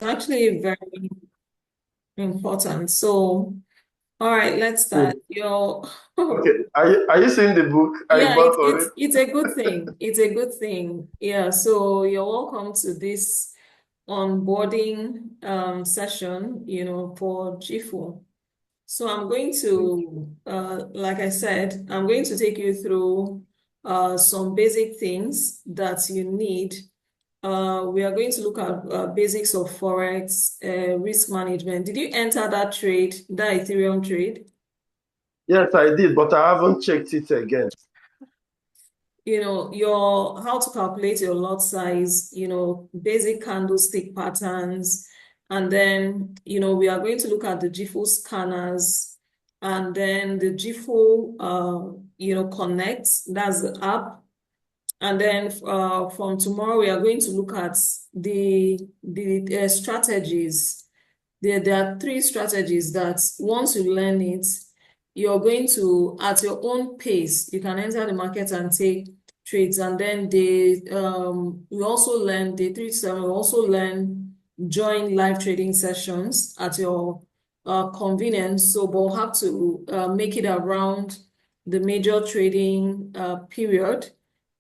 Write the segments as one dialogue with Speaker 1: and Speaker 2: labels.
Speaker 1: actually very important. So, all right, let's start.
Speaker 2: Hmm.
Speaker 1: Your
Speaker 2: Okay. Are you seeing the book I
Speaker 1: yeah,
Speaker 2: bought for it?
Speaker 1: it's a good thing. It's a good thing. Yeah, so you're welcome to this onboarding session, for JIFU. So I'm going to, like I said, I'm going to take you through some basic things that you need. We are going to look at basics of Forex, risk management. Did you enter that trade, that Ethereum trade?
Speaker 2: Yes, I did, but I haven't checked it again.
Speaker 1: Your how to calculate your lot size, basic candlestick patterns, and then, we are going to look at the JIFU scanners, and then the JIFU, Connect, that's the app. And then from tomorrow, we are going to look at the strategies. There are three strategies that once you learn it, you're going to, at your own pace, you can enter the market and take trades. And then we also learn day 3 to 7, we also learn join live trading sessions at your convenience. So, but we'll have to make it around the major trading period,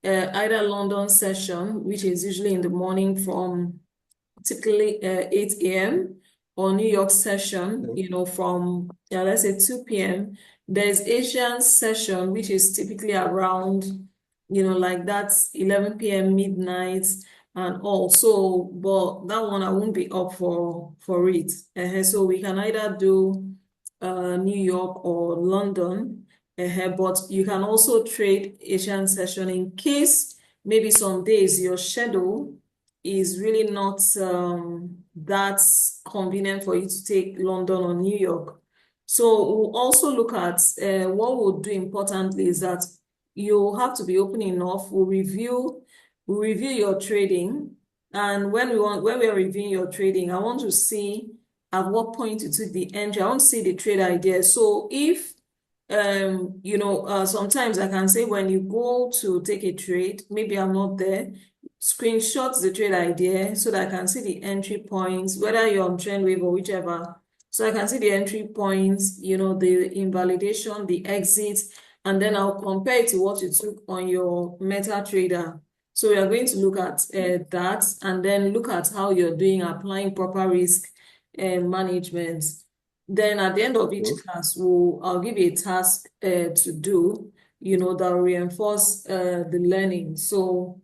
Speaker 1: either London session, which is usually in the morning from typically 8 a.m., or New York session,
Speaker 2: Okay.
Speaker 1: from, let's say 2 p.m. There's Asian session, which is typically around, like that's 11 p.m., midnight, and all. So, but that one I won't be up for it. So we can either do New York or London. But you can also trade Asian session in case maybe some days your schedule is really not that convenient for you to take London or New York. So we'll also look at what we'll do importantly is that you have to be open enough. We'll review your trading. And when we are reviewing your trading, I want to see at what point you took the entry. I want to see the trade idea. So if sometimes I can say when you go to take a trade, maybe I'm not there, screenshot the trade idea so that I can see the entry points, whether you're on trend wave or whichever. So I can see the entry points, the invalidation, the exit, and then I'll compare it to what you took on your MetaTrader. So we are going to look at that, and then look at how you're doing applying proper risk management. Then at the end of each
Speaker 2: Okay.
Speaker 1: class, I'll give you a task to do, that will reinforce the learning. So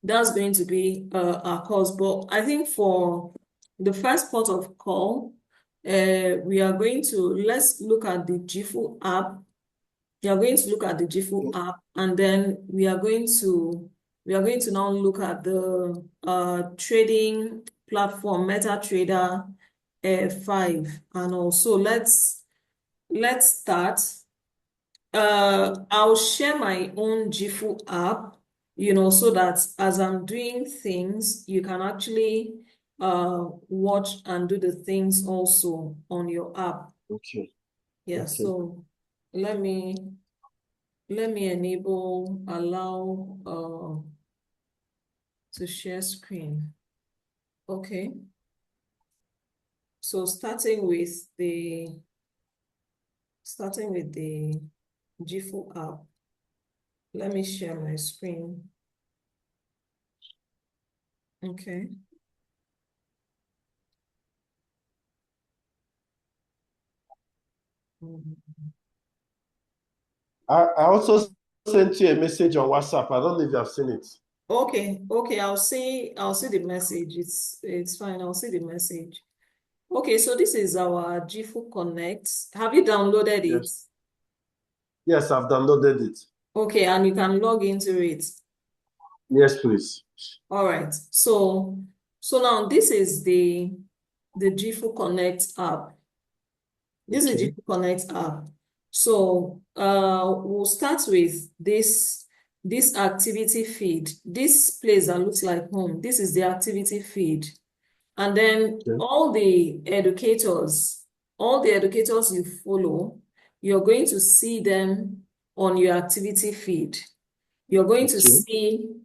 Speaker 1: that's going to be our course. But I think for the first part of call, let's look at the JIFU app. We are going to look at the JIFU app, and then we are going to now look at the trading platform MetaTrader 5. And also let's start. I'll share my own JIFU app, so that as I'm doing things, you can actually watch and do the things also on your app.
Speaker 2: Okay.
Speaker 1: Yeah,
Speaker 2: Okay.
Speaker 1: so let me allow to share screen. Okay. So starting with the JIFU app. Let me share my screen. Okay. Mhm.
Speaker 2: I also sent you a message on WhatsApp. I don't know if you have seen it.
Speaker 1: Okay, I'll see the message. It's fine. I'll see the message. Okay, so this is our JIFU Connect. Have you downloaded it?
Speaker 2: Yes. Yes, I've downloaded it.
Speaker 1: Okay, and you can log into it.
Speaker 2: Yes, please.
Speaker 1: All right. So now this is the JIFU Connect app. This is
Speaker 2: Okay.
Speaker 1: JIFU Connect app. So we'll start with this activity feed. This place that looks like home. This is the activity feed. And then
Speaker 2: Okay.
Speaker 1: all the educators you follow, you're going to see them on your activity feed. You're going to
Speaker 2: Okay.
Speaker 1: see,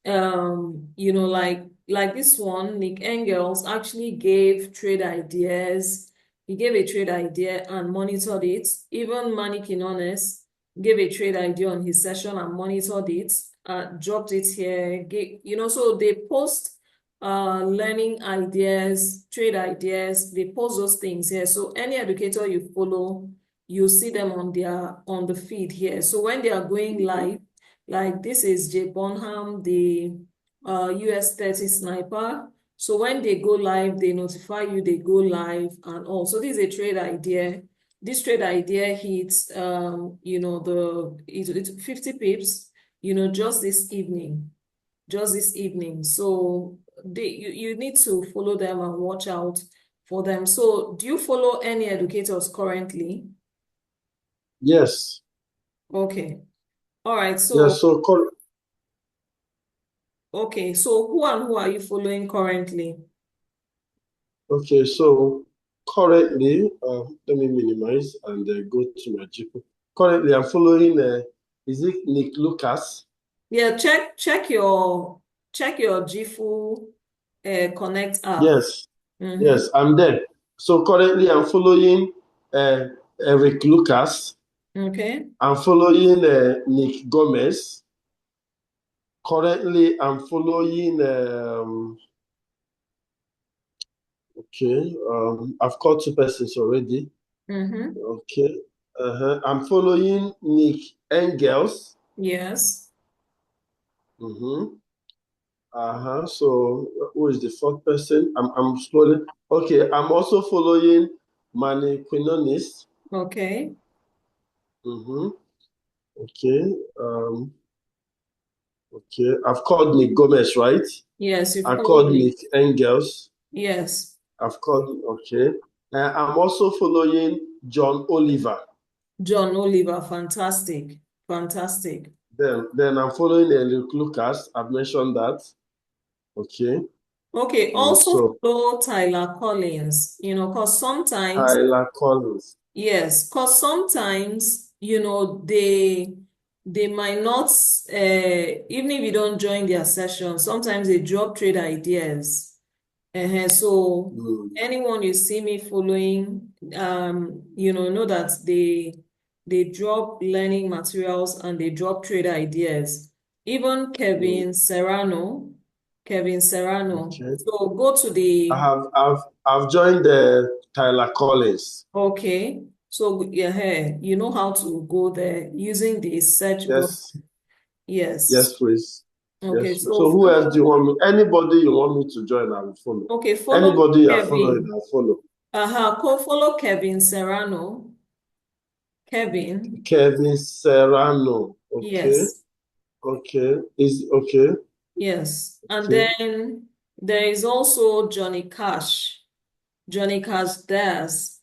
Speaker 1: like like this one, Nick Engels actually gave trade ideas. He gave a trade idea and monitored it. Even Manny Quinones gave a trade idea on his session and monitored it, dropped it here. So they post learning ideas, trade ideas, they post those things here. So any educator you follow, you see them on the feed here. So when they are going live, like this is Jay Bonham, the US 30 sniper. So when they go live, they notify you they go live and all. So this is a trade idea. This trade idea hits it's 50 pips, just this evening. Just this evening. So you need to follow them and watch out for them. So do you follow any educators currently?
Speaker 2: Yes.
Speaker 1: Okay. All right.
Speaker 2: Yes.
Speaker 1: Okay. So who and who are you following currently?
Speaker 2: Okay. So currently, let me minimize and go to my JIFU. Currently, I'm following. Is it Nick Lucas?
Speaker 1: Yeah, check your JIFU Connect app.
Speaker 2: Yes.
Speaker 1: Mm-hmm.
Speaker 2: Yes, I'm there. So currently, I'm following uh, Eric Lucas.
Speaker 1: Okay.
Speaker 2: I'm following Nick Gomez. Currently, I'm following. Okay, I've called two persons already.
Speaker 1: Mm-hmm.
Speaker 2: Okay, I'm following Nick Engels.
Speaker 1: Yes.
Speaker 2: Mm-hmm. So who is the fourth person? I'm scrolling. Okay, I'm also following Manny Quinones.
Speaker 1: Okay.
Speaker 2: Mm-hmm. Okay. Okay. I've called Nick Gomez, right?
Speaker 1: Yes, you've
Speaker 2: I
Speaker 1: called
Speaker 2: called
Speaker 1: me.
Speaker 2: Nick Engels.
Speaker 1: Yes.
Speaker 2: I've called. Okay. I'm also following John Oliver.
Speaker 1: John Oliver, fantastic. Fantastic.
Speaker 2: Then I'm following Eric Lucas. I've mentioned that. Okay.
Speaker 1: Okay, also
Speaker 2: So
Speaker 1: follow Tyler Collins, because sometimes,
Speaker 2: Tyler Collins.
Speaker 1: yes, because sometimes, they might not, even if you don't join their session, sometimes they drop trade ideas. So
Speaker 2: Mm,
Speaker 1: anyone you see me following, know that they drop learning materials and they drop trade ideas. Even
Speaker 2: mm,
Speaker 1: Kevin Serrano.
Speaker 2: okay.
Speaker 1: So go to the
Speaker 2: I've joined Tyler Collins.
Speaker 1: okay. So yeah, hey, you know how to go there using the search button.
Speaker 2: Yes.
Speaker 1: Yes.
Speaker 2: Yes, please.
Speaker 1: Okay.
Speaker 2: Yes.
Speaker 1: So
Speaker 2: So who else do you
Speaker 1: follow.
Speaker 2: want me? Anybody you want me to join, I will follow.
Speaker 1: Okay, follow
Speaker 2: Anybody you are following,
Speaker 1: Kevin.
Speaker 2: I'll follow.
Speaker 1: Follow Kevin Serrano. Kevin,
Speaker 2: Kevin Serrano. Okay.
Speaker 1: yes,
Speaker 2: Okay. Is okay.
Speaker 1: yes. And
Speaker 2: Okay.
Speaker 1: then there is also Johnny Cash. Johnny Cash does.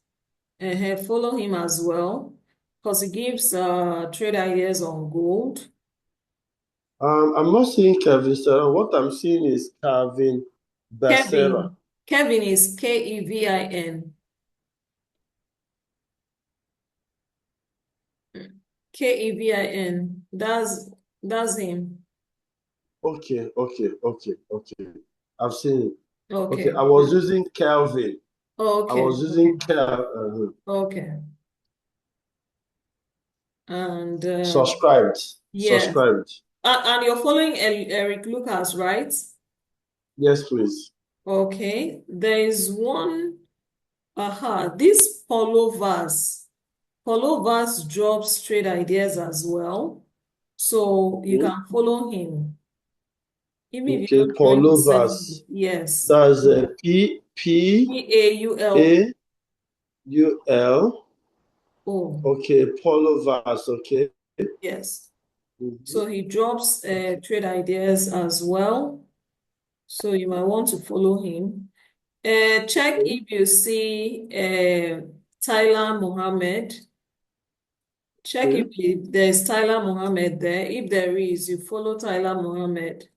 Speaker 1: Follow him as well because he gives trade ideas on gold.
Speaker 2: I'm not seeing Kevin Serrano. What I'm seeing is Kevin Becerra.
Speaker 1: Kevin is Kevin. Kevin. That's him.
Speaker 2: Okay. Okay. Okay. Okay. I've seen it. Okay.
Speaker 1: Okay.
Speaker 2: I was using Kelvin. I
Speaker 1: Okay.
Speaker 2: was
Speaker 1: Okay.
Speaker 2: using Kel.
Speaker 1: Okay. And
Speaker 2: Subscribed.
Speaker 1: yes.
Speaker 2: Subscribed.
Speaker 1: And you're following Eric Lucas, right?
Speaker 2: Yes, please.
Speaker 1: Okay. There is one. This Paulo Vaz. Paulo Vaz drops trade ideas as well. So you
Speaker 2: Mhm.
Speaker 1: can follow him. Even if you
Speaker 2: Okay.
Speaker 1: don't join his session.
Speaker 2: Paulovas.
Speaker 1: Yes.
Speaker 2: That's
Speaker 1: Paul.
Speaker 2: Paul.
Speaker 1: Oh,
Speaker 2: Okay. Paulovas. Okay.
Speaker 1: yes.
Speaker 2: Mhm.
Speaker 1: So he drops
Speaker 2: Okay.
Speaker 1: trade ideas as well. So you might want to follow him. Check
Speaker 2: Okay.
Speaker 1: if you see Tyler Mohammed. Check
Speaker 2: Okay.
Speaker 1: if there's Tyler Mohammed there. If there is, you follow Tyler Mohammed.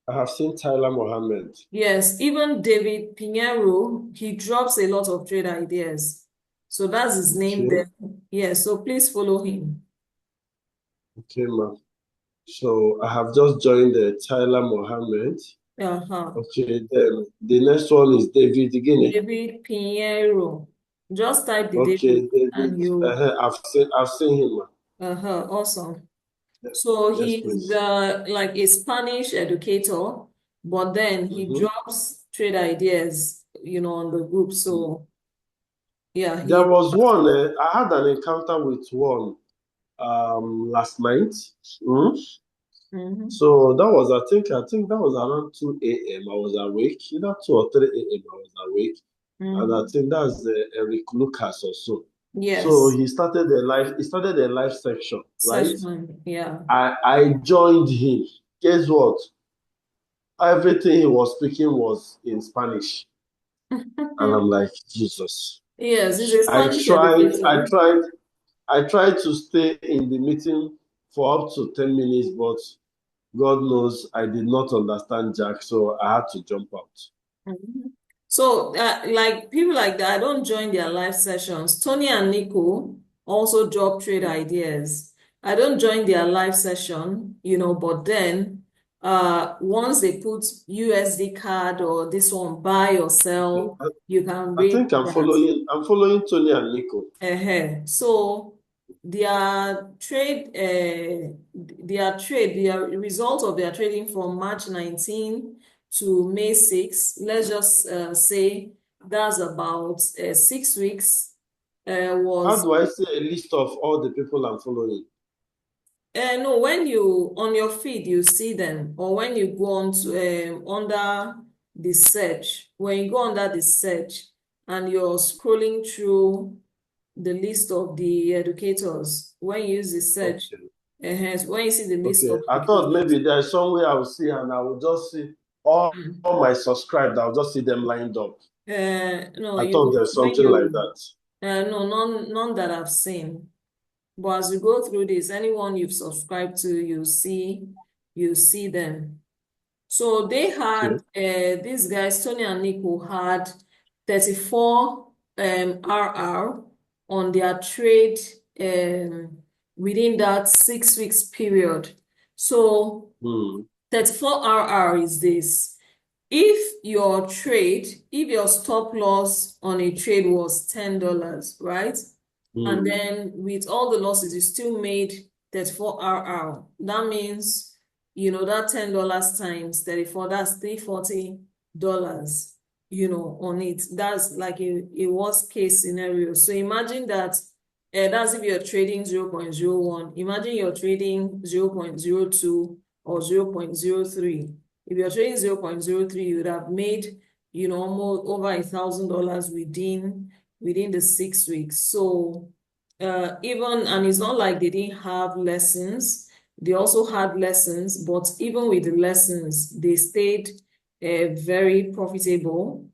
Speaker 2: I have seen Tyler Mohammed.
Speaker 1: Yes, even David Pinheiro, he drops a lot of trade ideas. So that's his name
Speaker 2: Okay.
Speaker 1: there. Yes, so please follow him.
Speaker 2: Okay, ma'am. So I have just joined Tyler Mohammed.
Speaker 1: Uh-huh.
Speaker 2: Okay, then the next one is David Guinea.
Speaker 1: David Pinheiro. Just type the
Speaker 2: Okay,
Speaker 1: David
Speaker 2: David.
Speaker 1: and you,
Speaker 2: I've seen him.
Speaker 1: awesome.
Speaker 2: Yes,
Speaker 1: So
Speaker 2: yes,
Speaker 1: he's
Speaker 2: please.
Speaker 1: like a Spanish educator, but then he
Speaker 2: Mm-hmm.
Speaker 1: drops trade ideas, on the group. So yeah,
Speaker 2: There
Speaker 1: he.
Speaker 2: was one. I had an encounter with one last night. Mm.
Speaker 1: Mhm.
Speaker 2: So that was, I think that was around 2 a.m. I was awake, either 2 or 3 a.m. I was awake. And I
Speaker 1: Mhm.
Speaker 2: think that's Eric Lucas or so. So
Speaker 1: Yes,
Speaker 2: he started a live section, right?
Speaker 1: session. Yeah.
Speaker 2: I joined him. Guess what? Everything he was speaking was in Spanish. And I'm like, Jesus.
Speaker 1: Yes, he's a
Speaker 2: I
Speaker 1: Spanish
Speaker 2: tried, I
Speaker 1: educator.
Speaker 2: tried, I tried to stay in the meeting for up to 10 minutes, but God knows I did not understand Jack, so I had to jump out.
Speaker 1: Mhm. So, like people like that, I don't join their live sessions. Tony and Nico also drop trade ideas. I don't join their live session, but then once they put USD card or this one buy or
Speaker 2: Okay.
Speaker 1: sell, you can
Speaker 2: I
Speaker 1: read
Speaker 2: think I'm
Speaker 1: that.
Speaker 2: following. I'm following Tony and Nico.
Speaker 1: So their result of their trading from March 19 to May 6, let's just say that's about 6 weeks,
Speaker 2: How
Speaker 1: was
Speaker 2: do I see a list of all the people I'm following?
Speaker 1: no, when you on your feed you see them, or when you go on to under the search, when you go under the search and you're scrolling through the list of the educators, when you use the search,
Speaker 2: Okay.
Speaker 1: when you see the list
Speaker 2: Okay.
Speaker 1: of
Speaker 2: I thought
Speaker 1: educators.
Speaker 2: maybe there's somewhere I will see and I will just see all my subscribed. I'll just see them lined up.
Speaker 1: No,
Speaker 2: I thought there's
Speaker 1: when
Speaker 2: something like
Speaker 1: you
Speaker 2: that.
Speaker 1: no, none that I've seen. But as you go through this, anyone you've subscribed to, you see them. So they had
Speaker 2: Okay.
Speaker 1: these guys, Tony and Nico, had 34 RR on their trade um, within that 6 weeks period. So
Speaker 2: Hmm.
Speaker 1: 34 RR is this. If your stop loss on a trade was $10, right? And
Speaker 2: Hmm.
Speaker 1: then with all the losses, you still made 34 RR. That means, that $10 times 34, that's $340, on it. That's like a worst case scenario. So imagine that, that's if you're trading 0.01. Imagine you're trading 0.02 or 0.03. If you're trading 0.03, you would have made, almost over $1,000 within the 6 weeks. So and it's not like they didn't have lessons. They also had lessons, but even with the lessons, they stayed very profitable,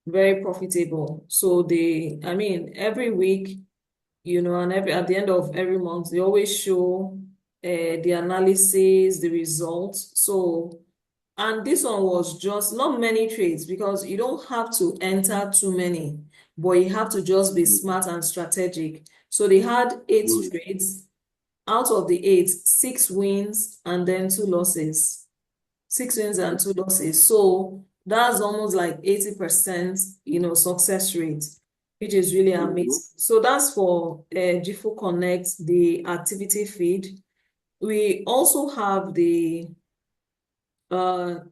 Speaker 1: very profitable. So every week, and at the end of every month, they always show the analysis, the results. So, and this one was just not many trades, because you don't have to enter too many, but you have to just be
Speaker 2: Hmm.
Speaker 1: smart and strategic. So they had eight
Speaker 2: Hmm.
Speaker 1: trades. Out of the eight, 6 wins and then 2 losses. 6 wins and 2 losses. So that's almost like 80%, success rate, which is really
Speaker 2: Hmm.
Speaker 1: amazing. So that's for JIFU Connect, the activity feed. We also have the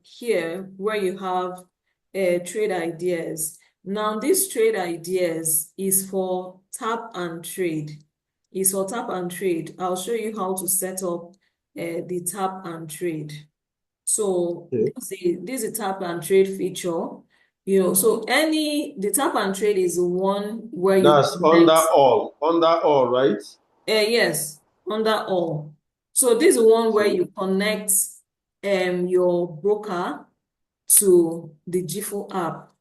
Speaker 1: here where you have trade ideas. Now, this trade ideas is for tap and trade. It's for tap and trade. I'll show you how to set up the tap and trade. So
Speaker 2: Okay.
Speaker 1: this is a tap and trade feature. So the tap and trade is the one where you
Speaker 2: That's
Speaker 1: connect.
Speaker 2: under all, right?
Speaker 1: Yes, under all. So this is the one where
Speaker 2: Okay.
Speaker 1: you connect your broker to the JIFU app.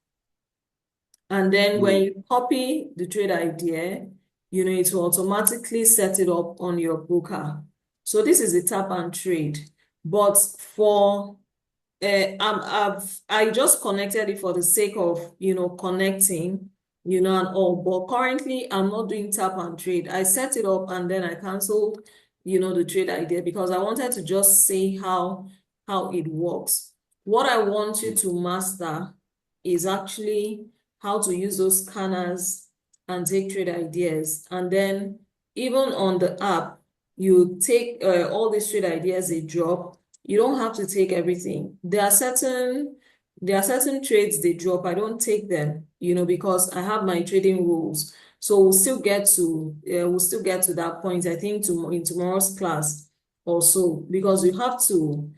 Speaker 1: And then when
Speaker 2: Hmm.
Speaker 1: you copy the trade idea, it will automatically set it up on your broker. So this is a tap and trade. But I just connected it for the sake of, connecting, and all. But currently, I'm not doing tap and trade. I set it up and then I canceled the trade idea, because I wanted to just see how it works. What I want you to master is actually how to use those scanners and take trade ideas. And then even on the app, you take all these trade ideas they drop. You don't have to take everything. There are certain trades they drop. I don't take them, because I have my trading rules. So we'll still get to that point, I think, in tomorrow's class also, because you have to,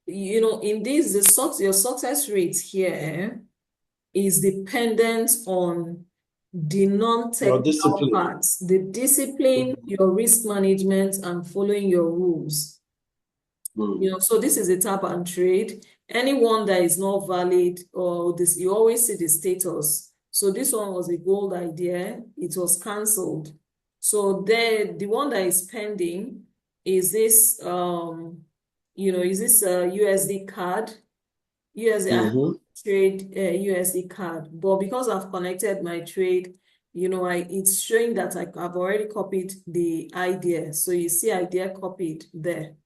Speaker 1: in this, your success rate here is dependent on the
Speaker 2: Your
Speaker 1: non-technical
Speaker 2: discipline.
Speaker 1: parts, the discipline, your risk management, and following your rules. So this is a tap and trade. Anyone that is not valid, or this, you always see the status. So this one was a gold idea. It was cancelled. So the one that is pending is this, is this a USD card? USD, I have trade USD card, but because I've connected my trade, it's showing that I've already copied the idea. So you see idea copied there.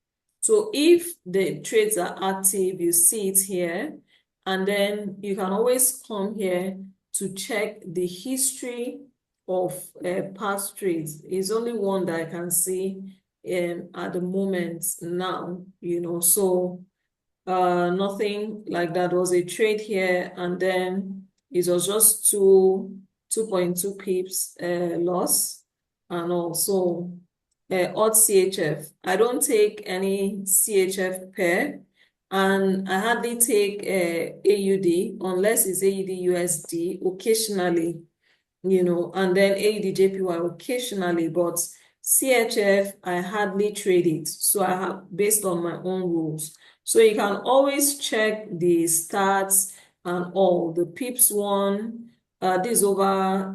Speaker 1: So if the trades are active, you see it here, and then you can always come here to check the history of past trades. It's only one that I can see at the moment now, so nothing like that. Was a trade here, and then it was just 2.2 pips loss, and also odd CHF. I don't take any CHF pair, and I hardly take AUD unless it's AUD USD occasionally, and then AUD JPY occasionally, but CHF, I hardly trade it. So I have based on my own rules. So you can always check the stats and all. The pips won, this over,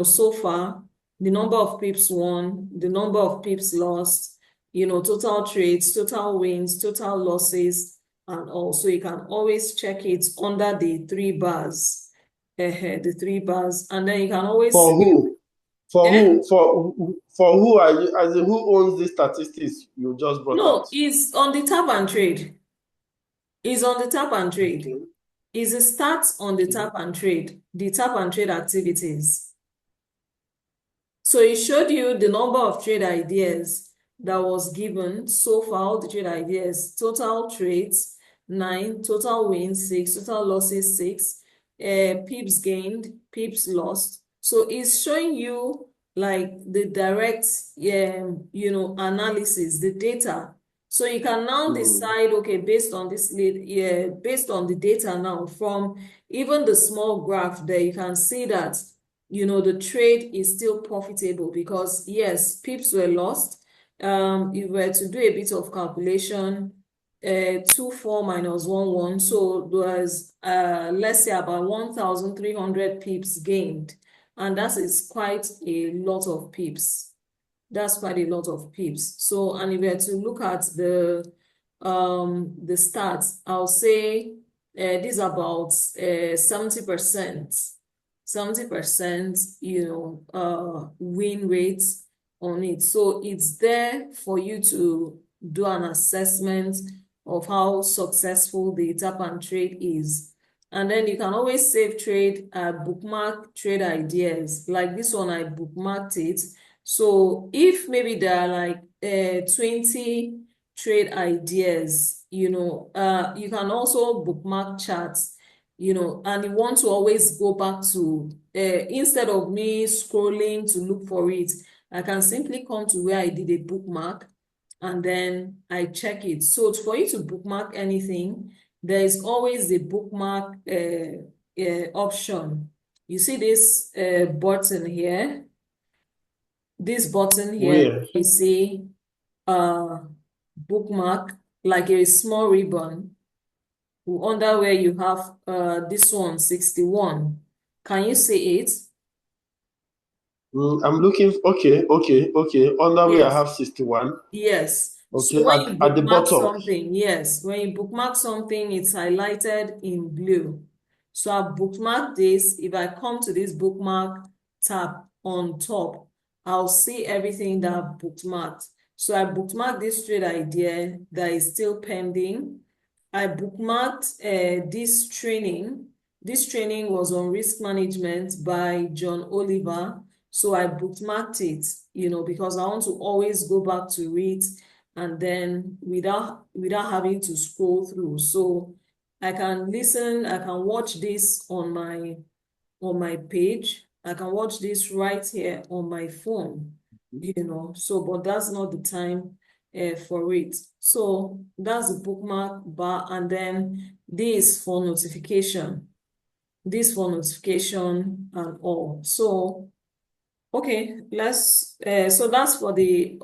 Speaker 1: so far, the number of pips won, the number of pips lost, total trades, total wins, total losses, and all. So you can always check it under the 3 bars. The 3 bars, and then you can always
Speaker 2: For
Speaker 1: see.
Speaker 2: who? For who are you? As in, who owns the statistics you just brought
Speaker 1: No,
Speaker 2: out?
Speaker 1: it's on the tap and trade. It's on the tap and trade.
Speaker 2: Okay.
Speaker 1: It's a start on the tap and trade, the tap and trade activities. So it showed you the number of trade ideas that was given so far, all the trade ideas, total trades 9, total wins 6, total losses 6, pips gained, pips lost. So it's showing you like the direct, analysis, the data. So you can now decide, okay, based on this, based on the data now, from even the small graph there, you can see that the trade is still profitable, because yes, pips were lost. If we were to do a bit of calculation, 24 minus 11, so there was let's say about 1,300 pips gained, and that is quite a lot of pips. That's quite a lot of pips. So, and if we were to look at the stats, I'll say this is about 70%. 70%, win rate on it. So it's there for you to do an assessment of how successful the tap and trade is. And then you can always save trade, bookmark trade ideas. Like this one, I bookmarked it. So if maybe there are like 20 trade ideas, you can also bookmark charts, and you want to always go back to, instead of me scrolling to look for it, I can simply come to where I did a bookmark, and then I check it. So for you to bookmark anything, there is always the bookmark option. You see this button here? This button here,
Speaker 2: Where?
Speaker 1: you see bookmark, like a small ribbon. Under where you have this one, 61. Can you see it?
Speaker 2: I'm looking. Okay. Under where I
Speaker 1: Yes.
Speaker 2: have 61.
Speaker 1: Yes.
Speaker 2: Okay.
Speaker 1: So when you
Speaker 2: At the
Speaker 1: bookmark
Speaker 2: bottom.
Speaker 1: something, yes, when you bookmark something, it's highlighted in blue. So I bookmark this. If I come to this bookmark tab on top, I'll see everything that I've bookmarked. So I bookmarked this trade idea that is still pending. I bookmarked this training. This training was on risk management by John Oliver. So I bookmarked it, because I want to always go back to it and then without having to scroll through. So I can listen, I can watch this on my page. I can watch this right here on my phone, so but that's not the time for it. So that's the bookmark bar, and then this for notification. This for notification and all. So okay, so that's for the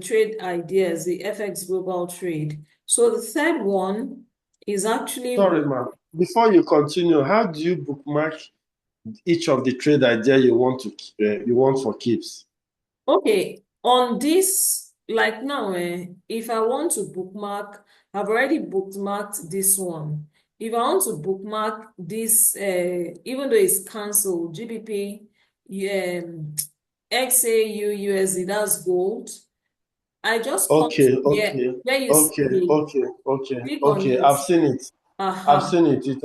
Speaker 1: trade ideas, the FX global trade. So the third one is actually
Speaker 2: Sorry, ma'am. Before you continue, how do you bookmark each of the trade idea you want for keeps?
Speaker 1: okay. On this, like now, if I want to bookmark, I've already bookmarked this one. If I want to bookmark this, even though it's cancelled, GBP, XAU, USD, that's gold. I just come
Speaker 2: Okay,
Speaker 1: to here
Speaker 2: okay,
Speaker 1: where you
Speaker 2: okay,
Speaker 1: see,
Speaker 2: okay, okay,
Speaker 1: click on
Speaker 2: okay.
Speaker 1: it.
Speaker 2: I've seen it. I've
Speaker 1: Aha.
Speaker 2: seen it. It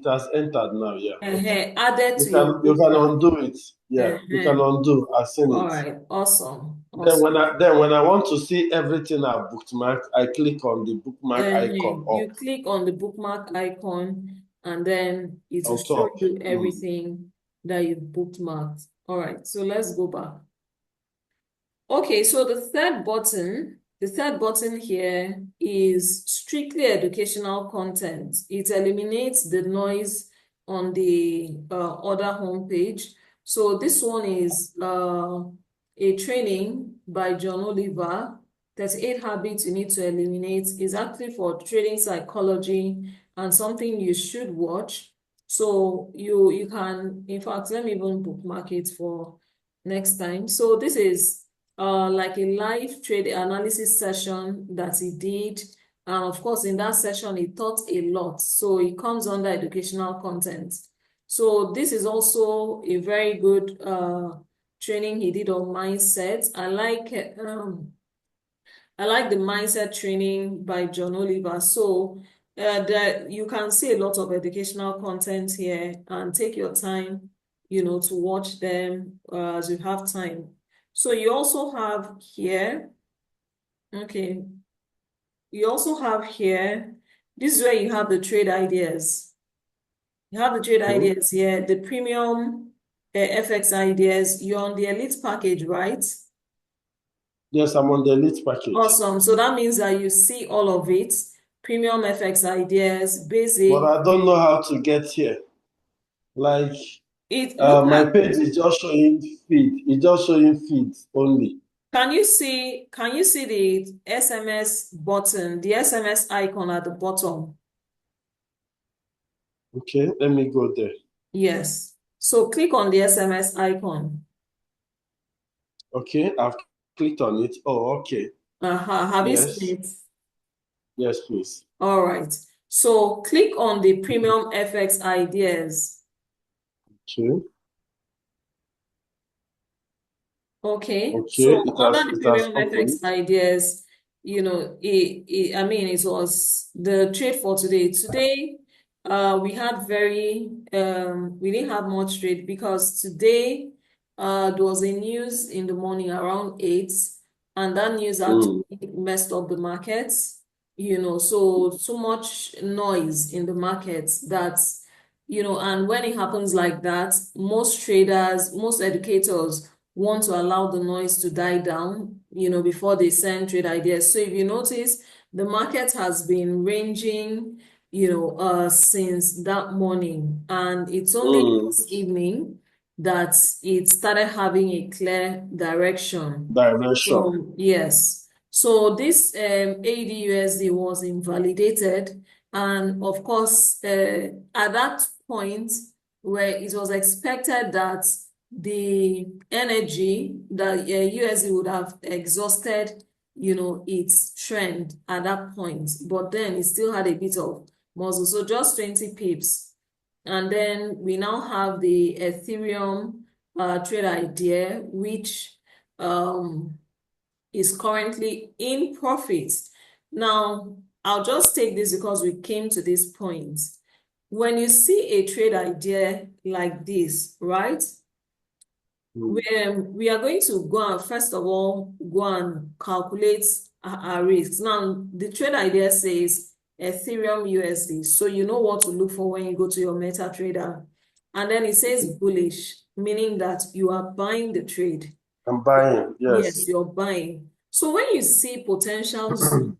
Speaker 2: has entered now. Yeah. Okay.
Speaker 1: Added
Speaker 2: You
Speaker 1: to your
Speaker 2: can you can
Speaker 1: bookmark.
Speaker 2: undo it. Yeah. You can undo. I've seen
Speaker 1: All
Speaker 2: it.
Speaker 1: right. Awesome.
Speaker 2: Then
Speaker 1: Awesome.
Speaker 2: when I want to see everything I've bookmarked, I click on the bookmark icon up
Speaker 1: You click on the bookmark icon and then it will
Speaker 2: on
Speaker 1: show
Speaker 2: top.
Speaker 1: you
Speaker 2: Mm.
Speaker 1: everything that you've bookmarked. All right, so let's go back. Okay, so the third button here is strictly educational content. It eliminates the noise on the other homepage. So this one is a training by John Oliver, 38 habits you need to eliminate. Is actually for trading psychology and something you should watch. So you can, in fact, let me even bookmark it for next time. So this is like a live trade analysis session that he did. And of course, in that session, he taught a lot. So it comes under educational content. So this is also a very good training he did on mindset. I like the mindset training by John Oliver. So that you can see a lot of educational content here and take your time, to watch them as you have time. So you also have here, okay, you also have here, this is where you have the trade ideas. You have the trade
Speaker 2: Mm.
Speaker 1: ideas here, the premium FX ideas. You're on the elite package, right?
Speaker 2: Yes, I'm on the elite package.
Speaker 1: Awesome. So that means that you see all of it, premium FX ideas,
Speaker 2: But
Speaker 1: basic.
Speaker 2: I don't know how to get here. Like
Speaker 1: Look
Speaker 2: my
Speaker 1: at,
Speaker 2: page is just showing feed. It's just showing feeds only.
Speaker 1: can you see the SMS button, the SMS icon at the bottom?
Speaker 2: Okay, let me go there.
Speaker 1: Yes. So click on the SMS icon.
Speaker 2: Okay, I've clicked on it. Oh, okay.
Speaker 1: Have you seen
Speaker 2: Yes.
Speaker 1: it?
Speaker 2: Yes, please.
Speaker 1: All right. So click on the premium FX ideas.
Speaker 2: Okay.
Speaker 1: Okay,
Speaker 2: Okay.
Speaker 1: so
Speaker 2: It has
Speaker 1: under the
Speaker 2: it has
Speaker 1: premium
Speaker 2: opened.
Speaker 1: FX ideas, I mean, it was the trade for today. Today, we didn't have much trade because today, there was a news in the morning around 8, and that news actually
Speaker 2: Mm.
Speaker 1: messed up the markets, so too much noise in the markets that, and when it happens like that, most traders, most educators want to allow the noise to die down, before they send trade ideas. So if you notice, the market has been ranging, since that morning, and it's only
Speaker 2: Mm.
Speaker 1: this evening that it started having a clear direction.
Speaker 2: Direction.
Speaker 1: So yes, so this AUD/USD was invalidated, and of course, at that point where it was expected that the energy that USD would have exhausted, its trend at that point, but then it still had a bit of muscle, so just 20 pips. And then we now have the Ethereum trade idea, which um is currently in profit. Now, I'll just take this because we came to this point. When you see a trade idea like this, right? We are going to go and first of all go and calculate our risks. Now, the trade idea says Ethereum USD. So you know what to look for when you go to your MetaTrader. And then it says bullish, meaning that you are buying the trade.
Speaker 2: I'm buying, yes.
Speaker 1: Yes, you're buying. So when you see potential zone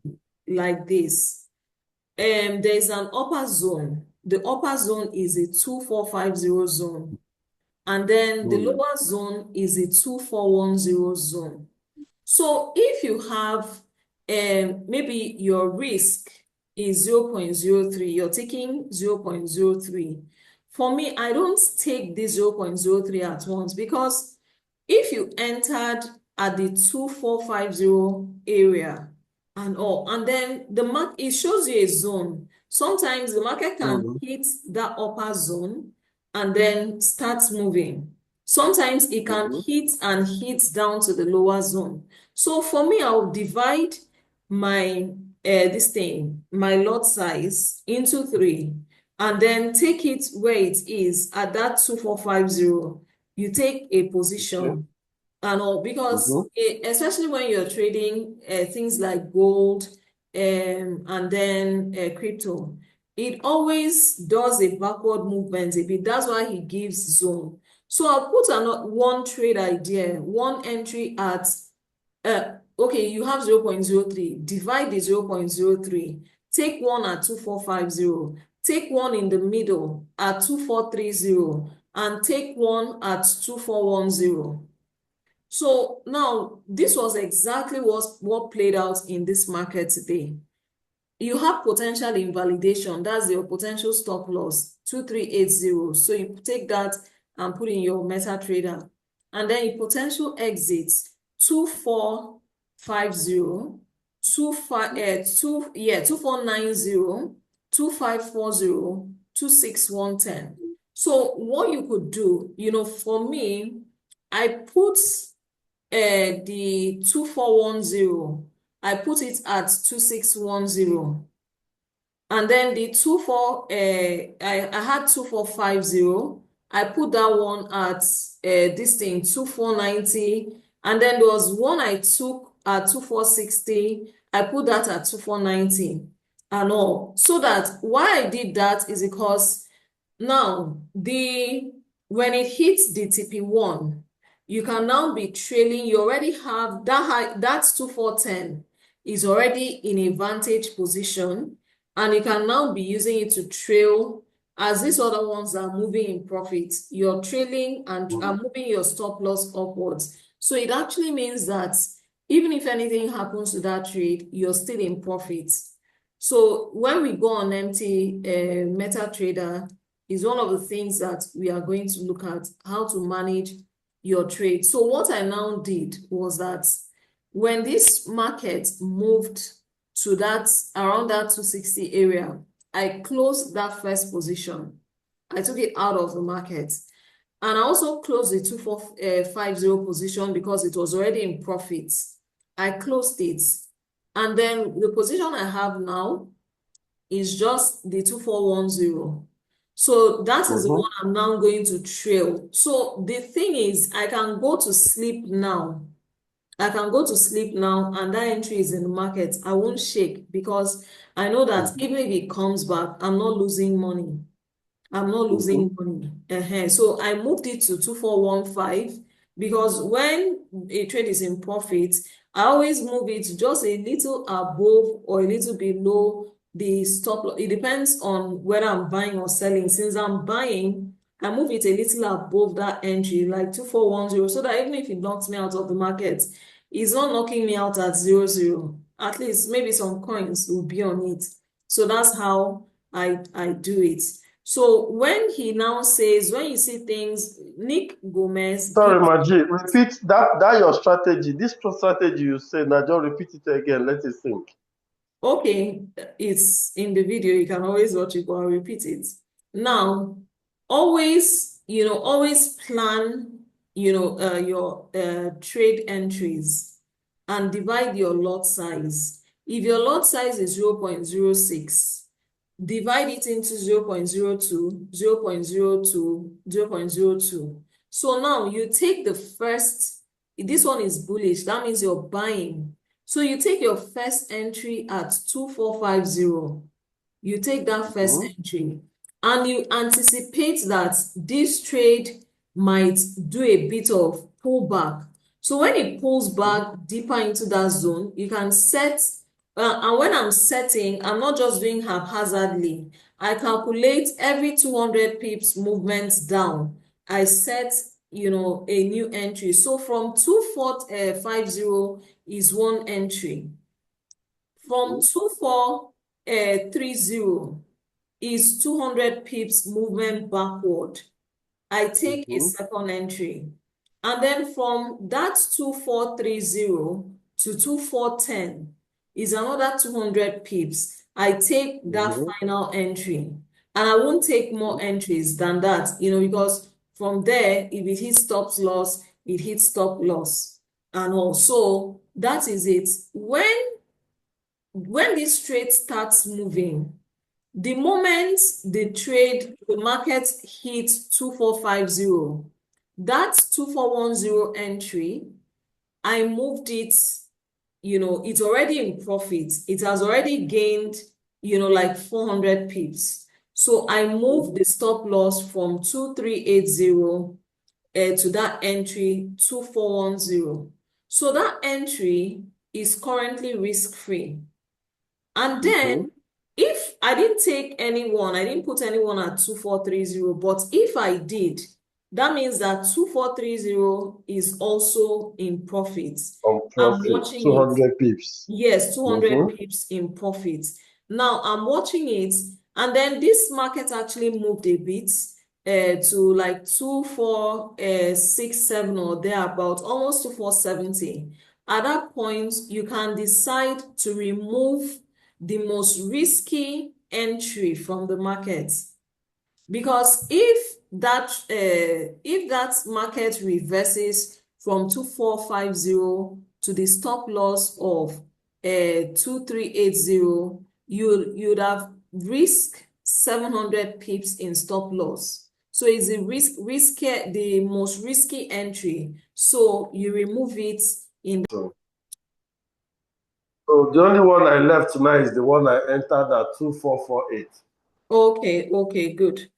Speaker 1: like this, there's an upper zone. The upper zone is a 2450 zone. And then the lower zone is a 2410 zone. So if you have maybe your risk is 0.03, you're taking 0.03. For me, I don't take this 0.03 at once because if you entered at the 2450 area and then the market, it shows you a zone. Sometimes the market can hit that upper zone and then starts moving. Sometimes it can hit and hit down to the lower zone. So for me, I'll divide my my lot size into 3 and then take it where it is at that 2450. You take a position and all because especially when you're trading things like gold and then crypto, it always does a backward movement a bit. That's why he gives zone. So I'll put one trade idea, one entry at okay, you have 0.03, divide the 0.03, take one at 2450, take one in the middle at 2430, and take one at 2410. So now this was exactly what played out in this market today. You have potential invalidation, that's your potential stop loss, 2380. So you take that and put in your MetaTrader. And then your potential exits, 2450, 2490, 2540, 26110. So what you could do, for me, I put the 2410, I put it at 2610. And then the 24, I had 2450. I put that one at this thing, 2490. And then there was one I took at 2460. I put that at 2490 and all. So that why I did that is because now when it hits the TP1, you can now be trailing. You already have that high, that's 2410 is already in a vantage position, and you can now be using it to trail as these other ones are moving in profit. You're trailing and are moving your stop loss upwards. So it actually means that even if anything happens to that trade, you're still in profit. So when we go on empty MetaTrader, is one of the things that we are going to look at, how to manage your trade. So what I now did was that when this market moved to that around that 260 area, I closed that first position. I took it out of the market. And I also closed the 2450 position because it was already in profit. I closed it. And then the position I have now is just the 2410. So that is the one I'm now going to trail. So the thing is, I can go to sleep now. I can go to sleep now and that entry is in the market. I won't shake because I know that even if it comes back, I'm not losing money. I'm not losing money. So I moved it to 2415 because when a trade is in profit, I always move it just a little above or a little below the stop loss. It depends on whether I'm buying or selling. Since I'm buying, I move it a little above that entry, like 2410, so that even if it knocks me out of the market, it's not knocking me out at 00. At least maybe some coins will be on it. So that's how I do it. So when he now says, when you see things, Nick Gomez.
Speaker 2: Sorry, Maji, repeat that your strategy. This strategy you said, now just repeat it again. Let it sink.
Speaker 1: Okay, it's in the video. You can always watch it, but I'll repeat it. Now, always plan, your trade entries. and divide your lot size. If your lot size is 0.06, divide it into 0.02, 0.02, 0.02. So now you take the first, this one is bullish, that means you're buying. So you take your first entry at 2450. You take that first entry and you anticipate that this trade might do a bit of pullback. So when it pulls back deeper into that zone, you can set, and when I'm setting, I'm not just doing haphazardly. I calculate every 200 pips movement down. I set, a new entry. So from 2450 is one entry. From 2430 is 200 pips movement backward. I take a second entry. And then from that 2430 to 2410 is another 200 pips. I take that final entry. And I won't take more entries than that, because from there, if it hits stop loss, it hits stop loss. And also, that is it. When this trade starts moving, the moment the market hits 2450, that 2410 entry, I moved it, it's already in profit. It has already gained, like 400 pips. So I moved the stop loss from 2380 to that entry 2410. So that entry is currently risk-free. And then if I didn't take anyone, I didn't put anyone at 2430, but if I did, that means that 2430 is also in profit.
Speaker 2: On
Speaker 1: I'm
Speaker 2: profit,
Speaker 1: watching
Speaker 2: 200 pips.
Speaker 1: Yes, 200 pips in profit. Now I'm watching it, and then this market actually moved a bit to like 2467 or thereabout, almost to 470. At that point, you can decide to remove the most risky entry from the market. Because if that market reverses from 2450 to the stop loss of 2380, you'd have risked 700 pips in stop loss. So it's the most risky entry. So you remove it in.
Speaker 2: So the only one I left tonight is the one I entered at 2448.
Speaker 1: Okay, good.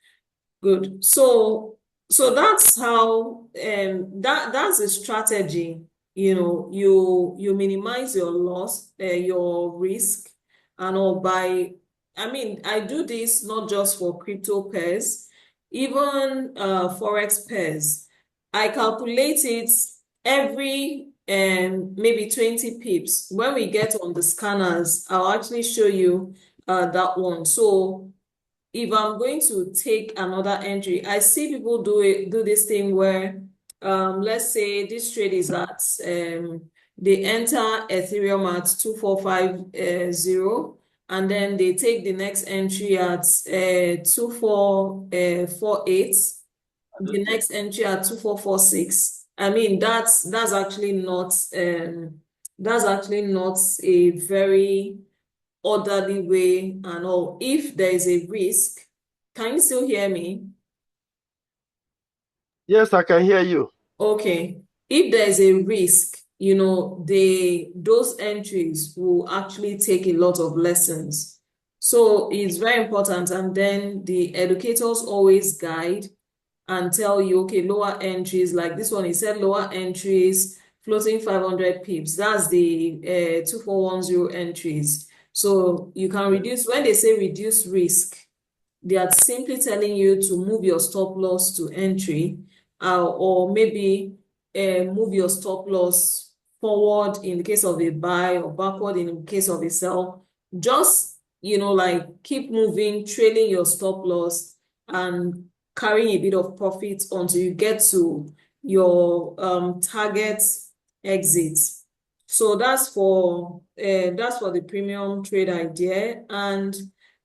Speaker 1: So that's how that's a strategy. You minimize your loss, your risk, and all by. I mean, I do this not just for crypto pairs, even Forex pairs. I calculate it every maybe 20 pips. When we get on the scanners, I'll actually show you that one. So if I'm going to take another entry, I see people do this thing where let's say this trade is at they enter Ethereum at 2450, and then they take the next entry at 2448, the next entry at 2446. I mean, that's actually not a very orderly way and all. If there is a risk, can you still hear me?
Speaker 2: Yes, I can hear you.
Speaker 1: Okay. If there is a risk, those entries will actually take a lot of lessons. So it's very important. And then the educators always guide and tell you, okay, lower entries, like this one, he said lower entries, floating 500 pips. That's the 2410 entries. So you can reduce, when they say reduce risk, they are simply telling you to move your stop loss to entry, or maybe move your stop loss forward in the case of a buy or backward in the case of a sell. Just, like keep moving, trailing your stop loss and carrying a bit of profit until you get to your target exit. So that's for the premium trade idea. And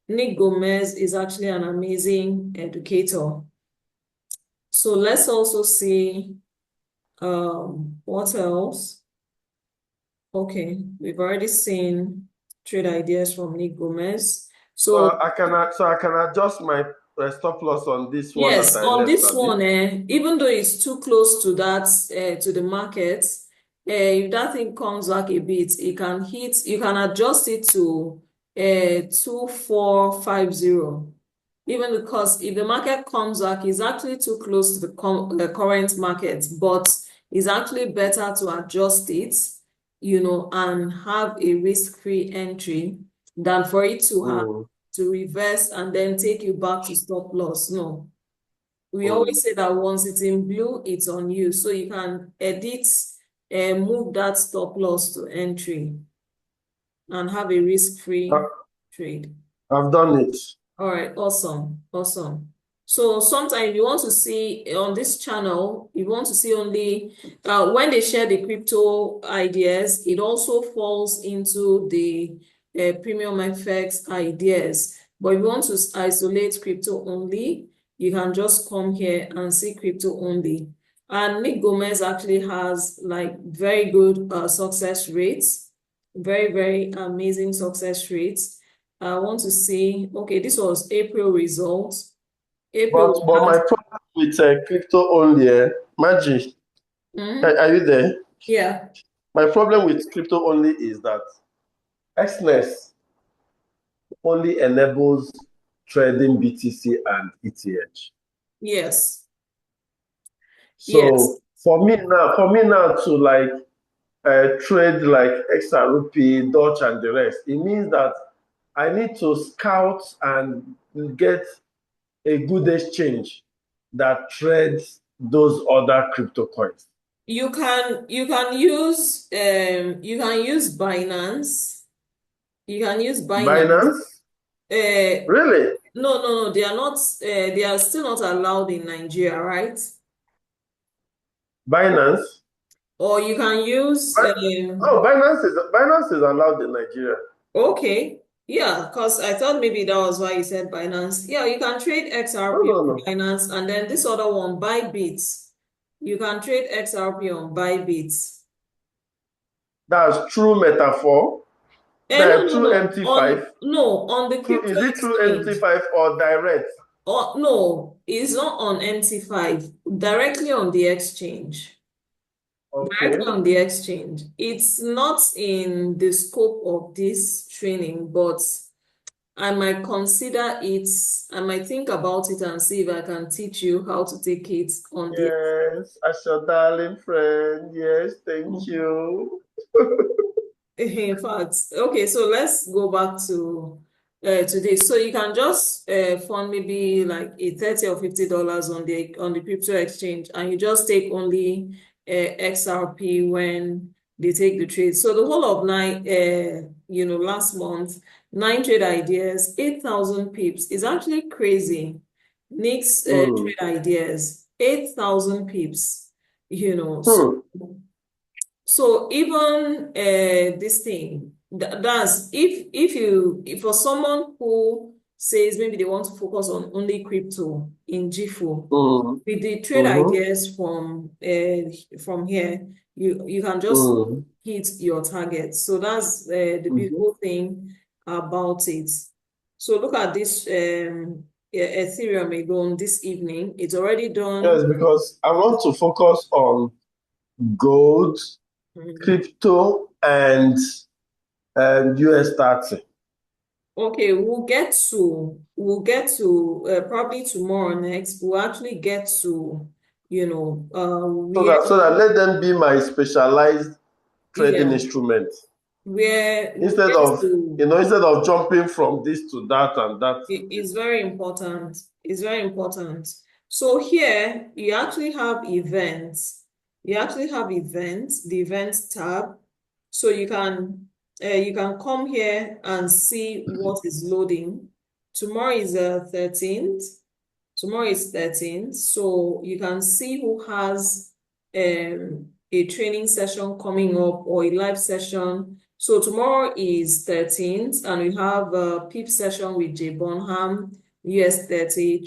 Speaker 1: Nick Gomez is actually an amazing educator. So let's also see what else. Okay, we've already seen trade ideas from Nick Gomez. So
Speaker 2: I can adjust my stop loss on this one that
Speaker 1: yes,
Speaker 2: I
Speaker 1: on
Speaker 2: left,
Speaker 1: this
Speaker 2: Abi.
Speaker 1: one, even though it's too close to that, to the market, if that thing comes back a bit, you can adjust it to 2450. Even because if the market comes back, it's actually too close to the current market, but it's actually better to adjust it, and have a risk-free entry than for it
Speaker 2: Mm,
Speaker 1: to reverse and then take you back to stop loss. No. We
Speaker 2: mm.
Speaker 1: always say that once it's in blue, it's on you. So you can edit and move that stop loss to entry and have a risk-free
Speaker 2: I-
Speaker 1: trade.
Speaker 2: I've done it.
Speaker 1: All right, awesome, awesome. So sometimes you want to see on this channel, you want to see only when they share the crypto ideas, it also falls into the premium FX ideas. But if you want to isolate crypto only, you can just come here and see crypto only. And Nick Gomez actually has like very good success rates, very, very amazing success rates. I want to see, okay, this was April results. April
Speaker 2: But my
Speaker 1: has,
Speaker 2: problem with crypto only, Magic,
Speaker 1: mhm,
Speaker 2: are you there?
Speaker 1: yeah,
Speaker 2: My problem with crypto only is that Xness only enables trading BTC and ETH.
Speaker 1: yes, yes.
Speaker 2: So for me now to like trade like XRP, Dutch, and the rest, it means that I need to scout and get a good exchange that trades those other crypto coins.
Speaker 1: You can use Binance. You can use Binance.
Speaker 2: Binance?
Speaker 1: Uh
Speaker 2: Really?
Speaker 1: no, they are not they are still not allowed in Nigeria, right?
Speaker 2: Binance?
Speaker 1: Or you can use
Speaker 2: Oh, Binance is allowed in Nigeria.
Speaker 1: okay. Yeah, because I thought maybe that was why you said Binance. Yeah, you can trade
Speaker 2: No,
Speaker 1: XRP
Speaker 2: no,
Speaker 1: on
Speaker 2: no.
Speaker 1: Binance, and then this other one, Bybit. You can trade XRP on Bybit.
Speaker 2: That's true metaphor. True MT5.
Speaker 1: On the
Speaker 2: True,
Speaker 1: crypto
Speaker 2: is it true
Speaker 1: exchange.
Speaker 2: MT5 or direct?
Speaker 1: Oh, no, it's not on MT5, directly on the exchange. Directly
Speaker 2: Okay.
Speaker 1: on the exchange. It's not in the scope of this training, but I might consider it, I might think about it and see if I can teach you how to take it on the.
Speaker 2: Yes, as your darling friend. Yes, thank you.
Speaker 1: In fact, okay, so let's go back to this. So you can just fund maybe like a 30 or $50 on the crypto exchange, and you just take only XRP when they take the trade. So the whole of last month, 9 trade ideas, 8,000 pips is actually crazy. Nick's
Speaker 2: Hmm.
Speaker 1: trade ideas, 8,000 pips, so.
Speaker 2: Hmm.
Speaker 1: So even this thing, that's if for someone who says maybe they want to focus on only crypto in JIFU,
Speaker 2: Hmm.
Speaker 1: with the trade
Speaker 2: Hmm.
Speaker 1: ideas from here, you can just
Speaker 2: Hmm.
Speaker 1: hit your target. So that's the
Speaker 2: Hmm.
Speaker 1: beautiful thing about it. So look at this Ethereum alone this evening. It's already done.
Speaker 2: Yes, because I want to focus on gold,
Speaker 1: Mhm.
Speaker 2: crypto, and US 30.
Speaker 1: Okay, we'll get to probably tomorrow next. We'll actually get to where
Speaker 2: So that let them be my specialized trading
Speaker 1: yeah
Speaker 2: instrument.
Speaker 1: where we'll
Speaker 2: Instead
Speaker 1: get
Speaker 2: of
Speaker 1: to
Speaker 2: instead of jumping from this to that and that to
Speaker 1: it is
Speaker 2: this.
Speaker 1: very important. It's very important. So here you actually have events. You actually have events, the events tab. So you can come here and see what is loading. Tomorrow is the 13th. Tomorrow is 13th, so you can see who has a training session coming up or a live session. So tomorrow is 13th, and we have a PIP session with Jay Bonham, US 30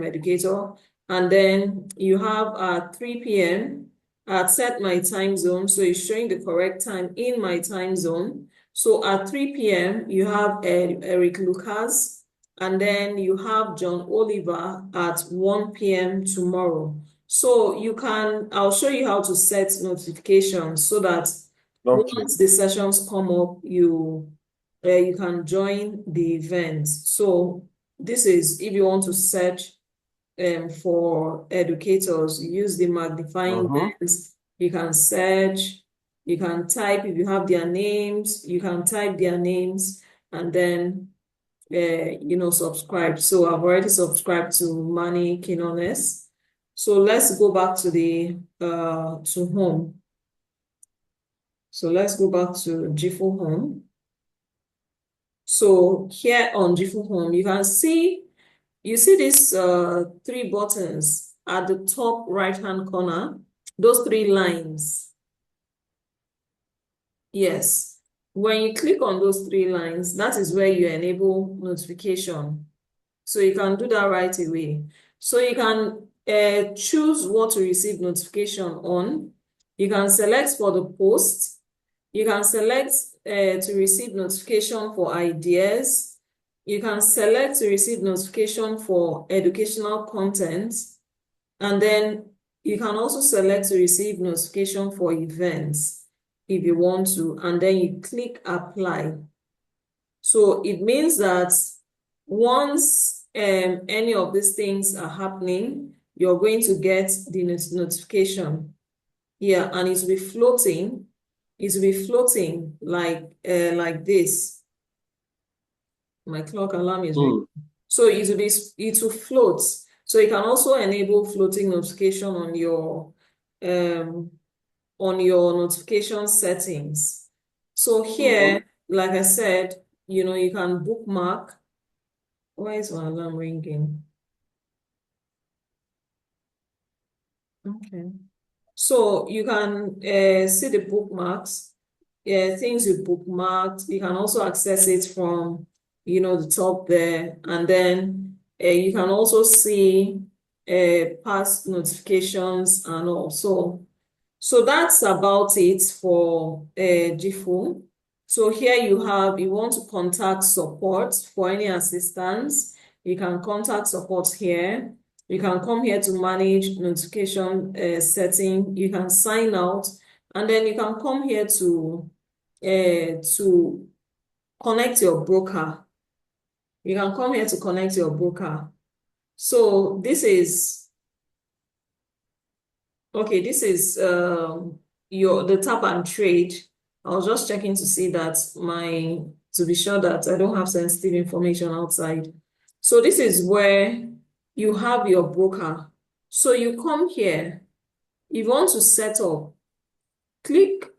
Speaker 1: educator. And then you have at 3 p.m. I'd set my time zone, so it's showing the correct time in my time zone. So at 3 p.m., you have Eric Lucas, and then you have John Oliver at 1 p.m. tomorrow. So I'll show you how to set notifications so that
Speaker 2: Okay.
Speaker 1: once the sessions come up, you can join the event. So this is if you want to search for educators, use the magnifying lens. You can search, you can type if you have their names, you can type their names and then subscribe. So I've already subscribed to Manny Quinones. So let's go back to the to home. So let's go back to JIFU Home. So here on JIFU Home, you see these three buttons at the top right-hand corner, those three lines. Yes. When you click on those three lines, that is where you enable notification. So you can do that right away. So you can choose what to receive notification on. You can select for the post. You can select to receive notification for ideas. You can select to receive notification for educational content. And then you can also select to receive notification for events if you want to. And then you click apply. So it means that once any of these things are happening, you're going to get the notification here, and it will be floating. It will be floating like this. My clock alarm is ringing. So it will float. So you can also enable floating notification on your notification settings. So here, like I said, you can bookmark. Why is my alarm ringing? Okay. So you can see the bookmarks, things you bookmarked. You can also access it from, the top there. And then you can also see past notifications and all. So that's about it for JIFU. So here you want to contact support for any assistance. You can contact support here. You can come here to manage notification setting. You can sign out, and then you can come here to connect your broker. You can come here to connect your broker. So this is okay. This is the tap and trade. I was just checking to see that to be sure that I don't have sensitive information outside. So this is where you have your broker. So you come here, if you want to set up, click,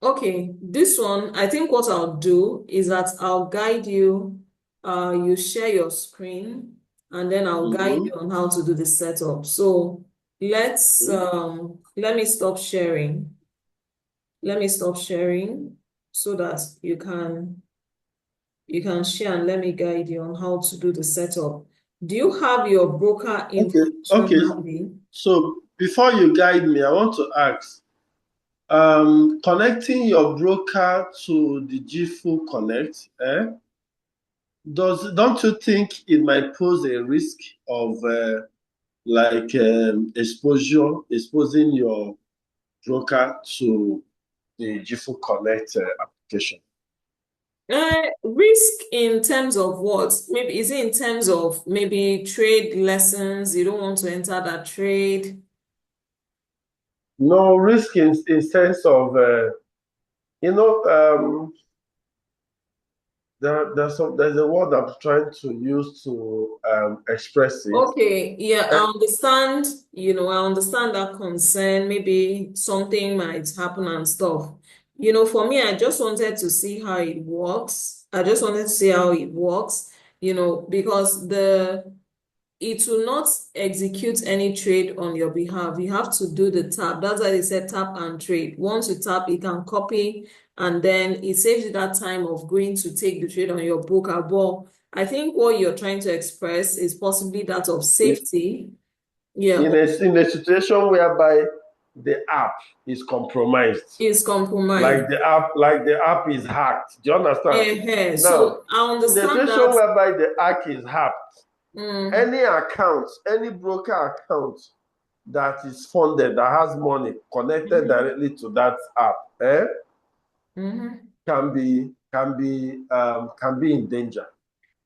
Speaker 1: okay, this one, I think what I'll do is that I'll guide you, you share your screen, and then I'll guide you on how to do the setup. So let me stop sharing. Let me stop sharing so that you can share, and let me guide you on how to do the setup. Do you have your broker information handy?
Speaker 2: So before you guide me, I want to ask, connecting your broker to the JIFU Connect, don't you think it might pose a risk of exposing your broker to the JIFU Connect application?
Speaker 1: Risk in terms of what? Maybe is it in terms of maybe trade lessons? You don't want to enter that trade?
Speaker 2: No, risk in sense of there's a word I'm trying to use to express it.
Speaker 1: Okay, yeah, I understand, I understand that concern. Maybe something might happen and stuff. For me, I just wanted to see how it works. I just wanted to see how it works, because it will not execute any trade on your behalf. You have to do the tap. That's why they said tap and trade. Once you tap, it can copy, and then it saves you that time of going to take the trade on your broker. But I think what you're trying to express is possibly that of safety. Yeah,
Speaker 2: in a situation whereby the app is compromised,
Speaker 1: it's compromised.
Speaker 2: like the app is hacked. Do you understand? Now,
Speaker 1: So I
Speaker 2: in a
Speaker 1: understand
Speaker 2: situation
Speaker 1: that.
Speaker 2: whereby the app is hacked,
Speaker 1: Mm,
Speaker 2: any account, any broker account that is funded, that has money connected
Speaker 1: mhm,
Speaker 2: directly to that app,
Speaker 1: mhm.
Speaker 2: can be in danger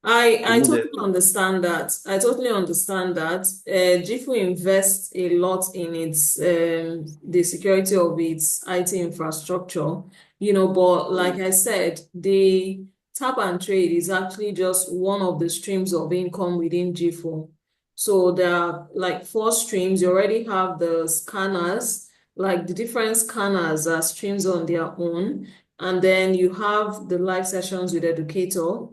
Speaker 1: I totally
Speaker 2: immediately.
Speaker 1: understand that. I totally understand that. JIFU invests a lot in its the security of its IT infrastructure, but like I said, the tap and trade is actually just one of the streams of income within JIFU. So there are like four streams. You already have the scanners, like the different scanners are streams on their own. And then you have the live sessions with educators,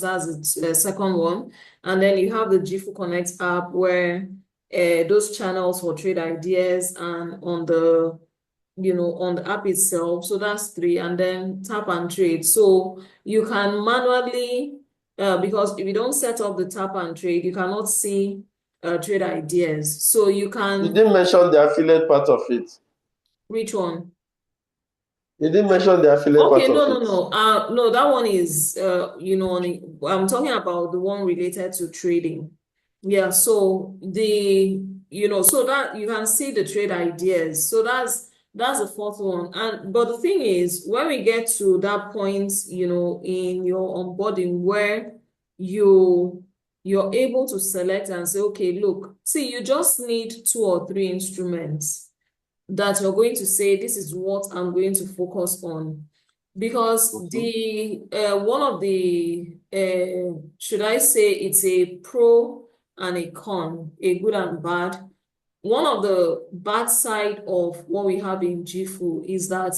Speaker 1: that's the second one. And then you have the JIFU Connect app where those channels for trade ideas and on the app itself. So that's three. And then tap and trade. So you can manually, because if you don't set up the tap and trade, you cannot see trade ideas. So you
Speaker 2: You
Speaker 1: can,
Speaker 2: didn't mention the affiliate part of it.
Speaker 1: which one?
Speaker 2: You didn't mention the affiliate
Speaker 1: Okay,
Speaker 2: part
Speaker 1: no,
Speaker 2: of
Speaker 1: no,
Speaker 2: it.
Speaker 1: no. No, that one is, I'm talking about the one related to trading. Yeah, so so that you can see the trade ideas. So that's the fourth one. And but the thing is, when we get to that point, in your onboarding where you you're able to select and say, okay, look, see, you just need two or three instruments that you're going to say, this is what I'm going to focus on. Because
Speaker 2: Mhm.
Speaker 1: the one of the should I say it's a pro and a con, a good and bad. One of the bad side of what we have in JIFU is that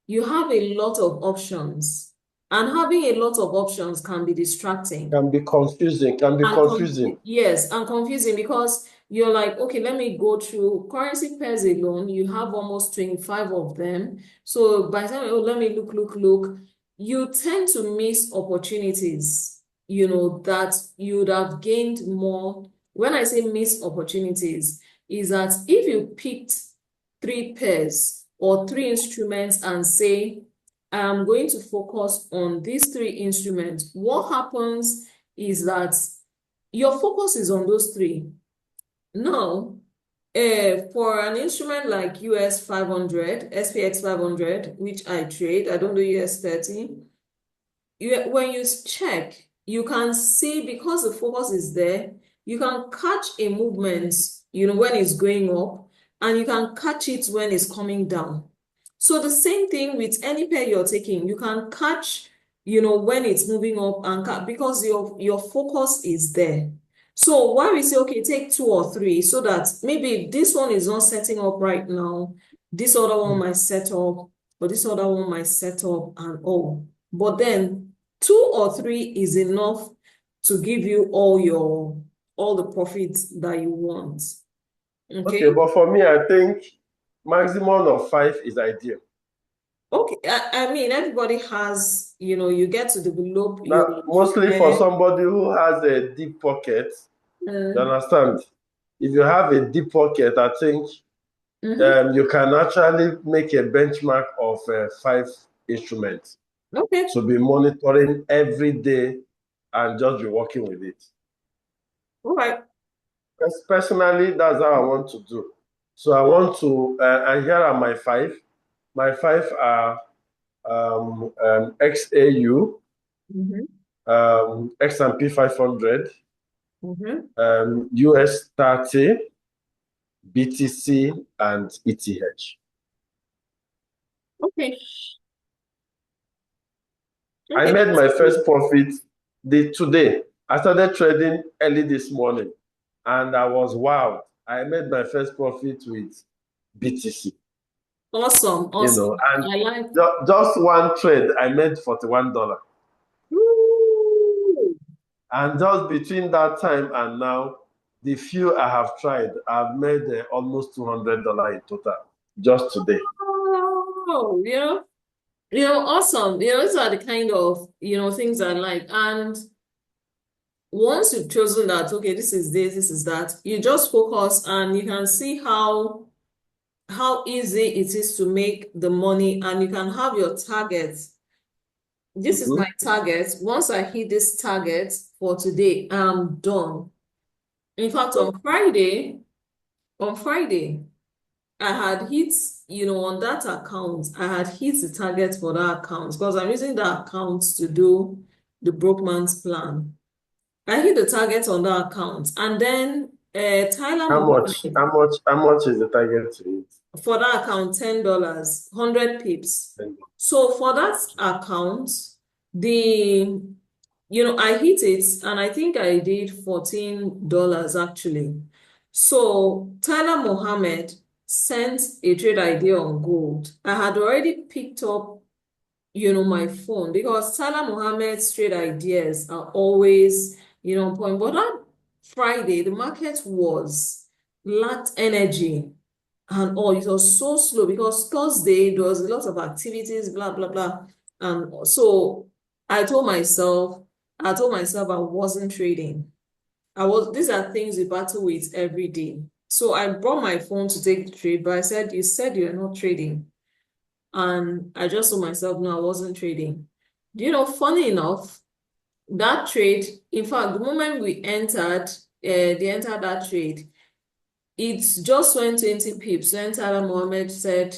Speaker 1: you have a lot of options, and having a lot of options can be distracting.
Speaker 2: Can be confusing. Can be confusing.
Speaker 1: Yes, and confusing because you're like, okay, let me go through currency pairs alone. You have almost 25 of them. So by the time, oh, let me look, you tend to miss opportunities, that you would have gained more. When I say miss opportunities, is that if you picked three pairs or three instruments and say, I'm going to focus on these three instruments, what happens is that your focus is on those three. Now, for an instrument like US 500, SPX 500, which I trade, I don't do US 30, when you check, you can see because the focus is there, you can catch a movement, when it's going up, and you can catch it when it's coming down. So the same thing with any pair you're taking, you can catch, when it's moving up and because your focus is there. So why we say, okay, take two or three so that maybe this one is not setting up right now, this other one might set up, or this other one might set up and all. But then two or three is enough to give you all the profits that you want.
Speaker 2: Okay,
Speaker 1: Okay.
Speaker 2: but for me, I think maximum of five is ideal.
Speaker 1: Okay. I mean, everybody has, you get to develop
Speaker 2: That
Speaker 1: your
Speaker 2: mostly for
Speaker 1: share.
Speaker 2: somebody who has a deep pocket. You
Speaker 1: Uh,
Speaker 2: understand? If you have a deep pocket, I think
Speaker 1: mhm.
Speaker 2: you can actually make a benchmark of five instruments
Speaker 1: Okay.
Speaker 2: to be monitoring every day and just be working with it.
Speaker 1: All right.
Speaker 2: Personally, that's how I want to do. So I want to, and here are my five. My five are XAU,
Speaker 1: Mm-hmm.
Speaker 2: S&P 500,
Speaker 1: Mm-hmm.
Speaker 2: US 30, BTC, and ETH.
Speaker 1: Okay.
Speaker 2: I
Speaker 1: Okay.
Speaker 2: made
Speaker 1: That's
Speaker 2: my
Speaker 1: good.
Speaker 2: first profit today. I started trading early this morning, and I was wowed. I made my first profit with BTC,
Speaker 1: Awesome. Awesome.
Speaker 2: and
Speaker 1: I like.
Speaker 2: just one trade, I made $41.
Speaker 1: Woo!
Speaker 2: And just between that time and now, the few I have tried, I've made almost $200 in total just today.
Speaker 1: Oh, awesome. These are the kind of, things I like. And once you've chosen that, okay, this is that, you just focus and you can see how easy it is to make the money, and you can have your target. This is my target. Once I hit this target for today, I'm done. In fact, on Friday, I had hit, on that account, I had hit the target for that account because I'm using that account to do the broke man's plan. I hit the target on that account, and then Tyler
Speaker 2: How much?
Speaker 1: Mohammed,
Speaker 2: How much is the target to it?
Speaker 1: for that account, $10, 100 pips. So for that account, the I hit it, and I think I did $14 actually. So Tyler Mohammed sent a trade idea on gold. I had already picked up, my phone, because Tyler Mohammed's trade ideas are always, on point. But that Friday, the market lacked energy and all. It was so slow because Thursday there was a lot of activities, blah, blah, blah. And so I told myself I wasn't trading. These are things we battle with every day. So I brought my phone to take the trade, but I said, you said you're not trading. And I just told myself, no, I wasn't trading. Funny enough, that trade, in fact, the moment they entered that trade, it just went 20 pips. When Tyler Mohammed said,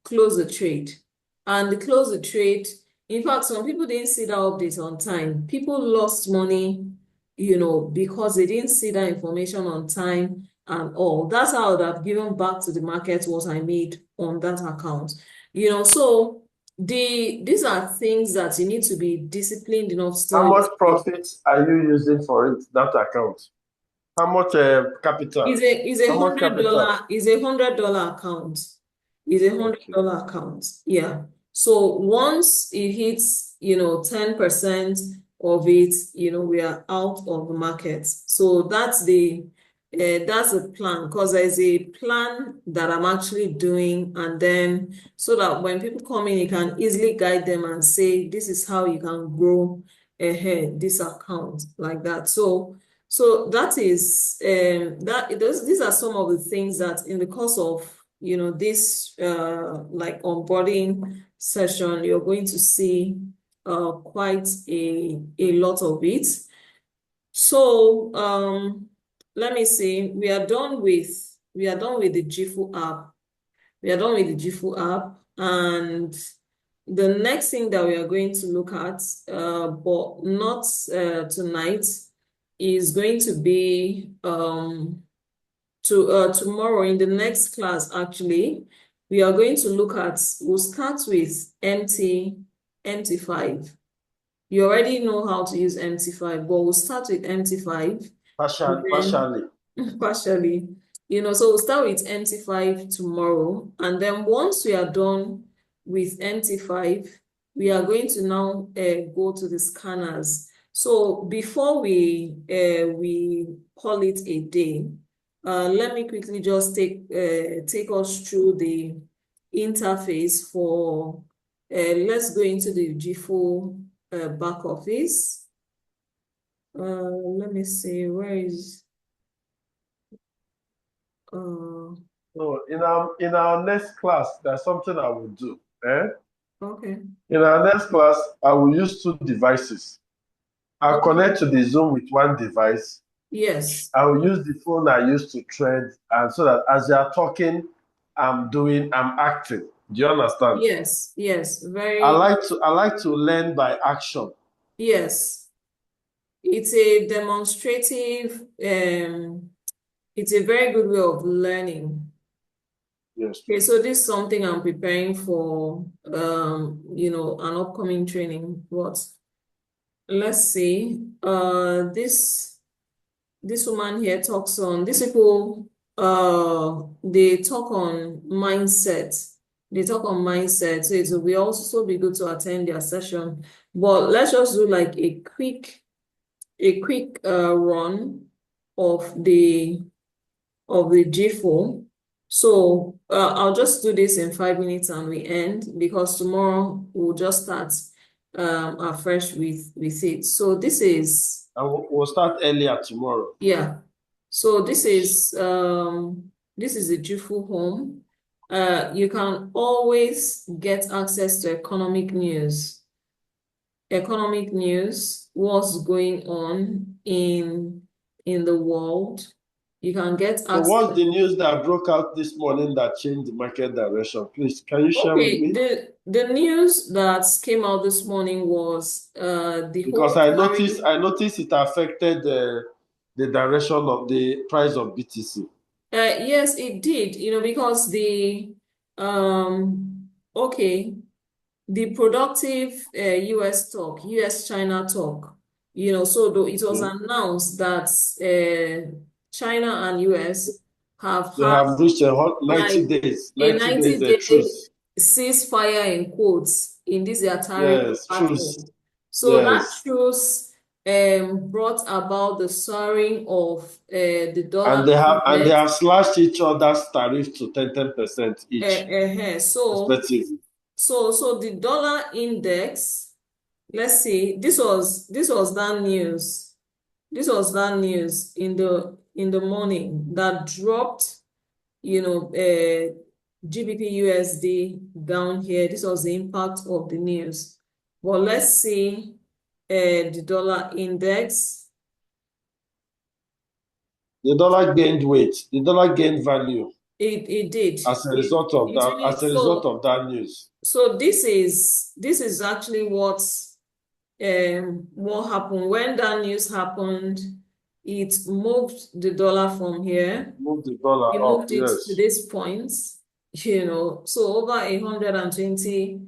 Speaker 1: close the trade. And they closed the trade. In fact, some people didn't see that update on time. People lost money, because they didn't see that information on time and all. That's how I would have given back to the market what I made on that account. So these are things that you need to be disciplined enough to
Speaker 2: How
Speaker 1: tell
Speaker 2: much
Speaker 1: yourself.
Speaker 2: profit are you using for it, that account? How much capital?
Speaker 1: Is a
Speaker 2: How much capital?
Speaker 1: $100 account. Is a hundred
Speaker 2: Okay.
Speaker 1: dollar account. Yeah. So once it hits, 10% of it, we are out of the market. So that's the plan, because there's a plan that I'm actually doing, and then so that when people come in, you can easily guide them and say, this is how you can grow ahead this account, like that. So that is these are some of the things that in the course of this like onboarding session, you're going to see quite a lot of it. So let me see. We are done with the JIFU app. We are done with the JIFU app, and the next thing that we are going to look at, but not tonight, is going to be tomorrow in the next class. Actually, we are going to we'll start with MT5. You already know how to use MT5, but we'll start with MT5.
Speaker 2: Partially.
Speaker 1: Partially, so we'll start with MT5 tomorrow, and then once we are done with MT5, we are going to now go to the scanners. So before we call it a day, let me quickly just take us through the interface for. Let's go into the JIFU back office. Let me see, where is.
Speaker 2: So in our next class, there's something I will do.
Speaker 1: Okay.
Speaker 2: In our next class, I will use two devices. I'll connect to the Zoom with one device.
Speaker 1: Yes.
Speaker 2: I will use the phone I used to trade, and so that as they are talking, I'm acting. Do you understand?
Speaker 1: Yes. Yes.
Speaker 2: I like to learn by action.
Speaker 1: Yes. It's a demonstrative, it's a very good way of learning.
Speaker 2: Yes.
Speaker 1: Okay, so this is something I'm preparing for, an upcoming training. What? Let's see. This woman here talks on, these people, they talk on mindset. They talk on mindset. So it will also be good to attend their session. But let's just do like a quick run of the JIFU. So I'll just do this in 5 minutes and we end, because tomorrow we'll just start afresh with it. So this is
Speaker 2: And we'll start earlier tomorrow.
Speaker 1: Yeah. So this is the JIFU home. You can always get access to economic news. Economic news, what's going on in the world. You can get
Speaker 2: So
Speaker 1: access.
Speaker 2: what's the news that broke out this morning that changed the market direction? Please, can you share with
Speaker 1: Okay,
Speaker 2: me?
Speaker 1: the news that came out this morning was the
Speaker 2: Because
Speaker 1: whole tariff.
Speaker 2: I noticed it affected the direction of the price of BTC.
Speaker 1: Yes, it did, because okay, the productive US talk, US-China talk, so though it was
Speaker 2: Okay.
Speaker 1: announced that China and US have
Speaker 2: They
Speaker 1: had
Speaker 2: have reached 90
Speaker 1: like
Speaker 2: days,
Speaker 1: a
Speaker 2: 90 days
Speaker 1: 90-day
Speaker 2: truce.
Speaker 1: ceasefire in quotes in this their tariff
Speaker 2: Yes, truce.
Speaker 1: platform. So that
Speaker 2: Yes.
Speaker 1: truce brought about the soaring of the dollar
Speaker 2: And they
Speaker 1: index.
Speaker 2: have slashed each other's tariff to 10% each,
Speaker 1: So
Speaker 2: respectively.
Speaker 1: so the dollar index, let's see, this was that news. This was that news in the morning that dropped, GBP USD down here. This was the impact of the news. But let's see the dollar index.
Speaker 2: The dollar gained weight. The dollar gained value
Speaker 1: It did.
Speaker 2: as a
Speaker 1: It,
Speaker 2: result of
Speaker 1: it
Speaker 2: that.
Speaker 1: really
Speaker 2: As a result
Speaker 1: so
Speaker 2: of that news.
Speaker 1: so this is actually what happened when that news happened. It moved the dollar from here.
Speaker 2: Move the dollar
Speaker 1: It
Speaker 2: up.
Speaker 1: moved it to
Speaker 2: Yes.
Speaker 1: this point, so over 120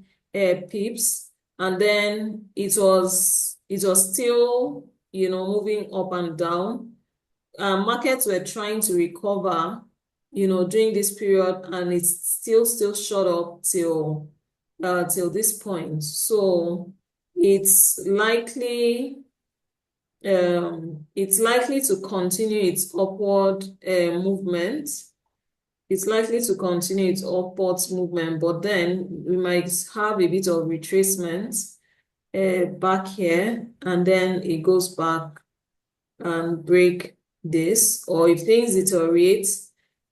Speaker 1: pips, and then it was still, moving up and down. Markets were trying to recover, during this period, and it's still shot up till this point. So it's likely to continue its upward movement. It's likely to continue its upwards movement, but then we might have a bit of retracement back here, and then it goes back and break this. Or if things deteriorate,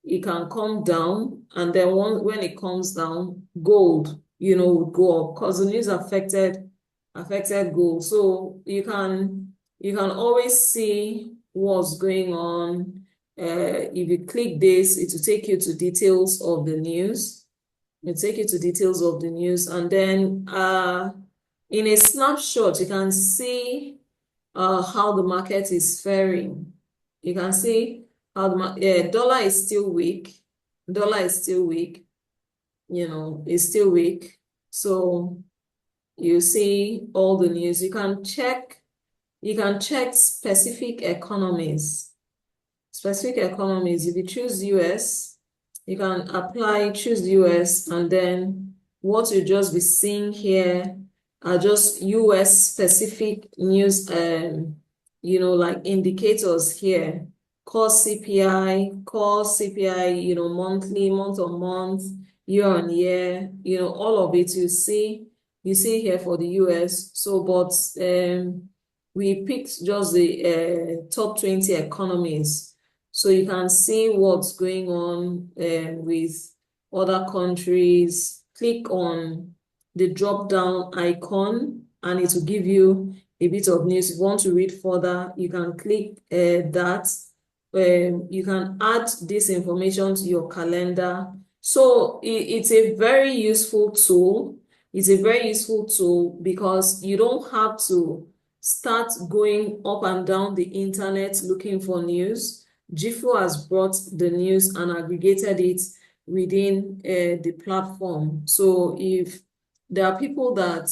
Speaker 1: it can come down, and then when it comes down, gold, would go up because the news affected gold. So you can always see what's going on. If you click this, it will take you to details of the news. It'll take you to details of the news, and then in a snapshot, you can see how the market is faring. You can see how dollar is still weak. Dollar is still weak. It's still weak. So you see all the news. You can check specific economies. Specific economies. If you choose US, you can choose US, and then what you just be seeing here are just US specific news, like indicators here. Core CPI, monthly, month on month, year on year, all of it you see here for the US. So, but we picked just the top 20 economies. So you can see what's going on with other countries. Click on the drop-down icon, and it will give you a bit of news. If you want to read further, you can click that. You can add this information to your calendar. So it's a very useful tool. It's a very useful tool because you don't have to start going up and down the internet looking for news. JIFU has brought the news and aggregated it within the platform. So if there are people that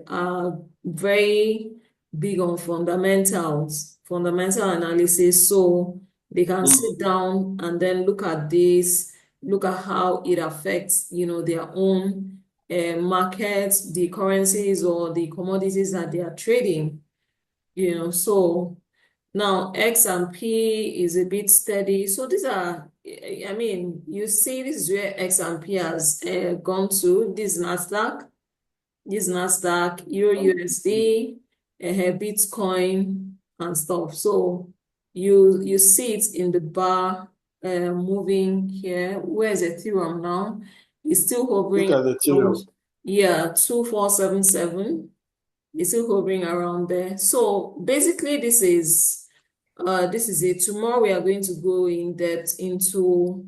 Speaker 1: are very big on fundamental analysis, so they can sit down and then look at this, look at how it affects, their own markets, the currencies or the commodities that they are trading, so now X&P is a bit steady. So these are, I mean, you see this is where X&P has gone to. This NASDAQ, Euro USD, Bitcoin. and stuff. So you see it in the bar moving here. Where is Ethereum now? It's still
Speaker 2: Look
Speaker 1: hovering
Speaker 2: at the Ethereum.
Speaker 1: around, yeah, 2477. It's still hovering around there. So basically this is it. Tomorrow we are going to go in depth into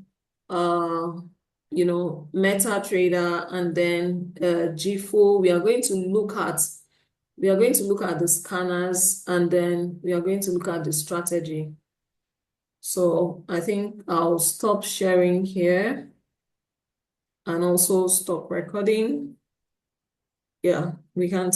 Speaker 1: MetaTrader and then JIFU. We are going to look at the scanners, and then we are going to look at the strategy. So I think I'll stop sharing here and also stop recording. Yeah, we can take